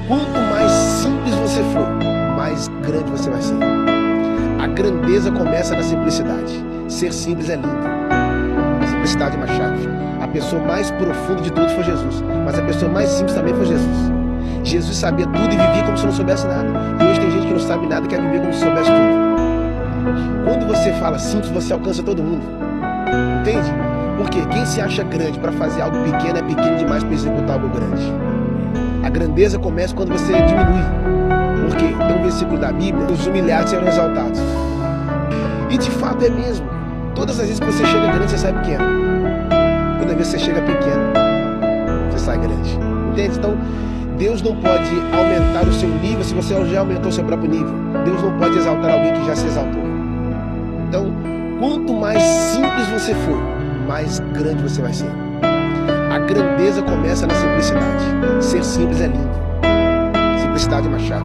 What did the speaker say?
Quanto mais simples você for, mais grande você vai ser. A grandeza começa na simplicidade. Ser simples é lindo. A simplicidade é uma chave. A pessoa mais profunda de todos foi Jesus, mas a pessoa mais simples também foi Jesus. Jesus sabia tudo e vivia como se não soubesse nada. E hoje tem gente que não sabe nada e quer viver como se soubesse tudo. Quando você fala simples, você alcança todo mundo. Entende? Porque quem se acha grande para fazer algo pequeno é pequeno demais para executar algo grande. A grandeza começa quando você diminui. Porque tem um versículo da Bíblia: os humilhados serão exaltados. E de fato é mesmo. Todas as vezes que você chega grande, você sai pequeno. Toda vez que você chega pequeno, você sai grande. Entende? Então, Deus não pode aumentar o seu nível se você já aumentou o seu próprio nível. Deus não pode exaltar alguém que já se exaltou. Então, quanto mais simples você for, mais grande você vai ser. A grandeza começa na simplicidade. Ser simples é lindo. Simplicidade é uma chave.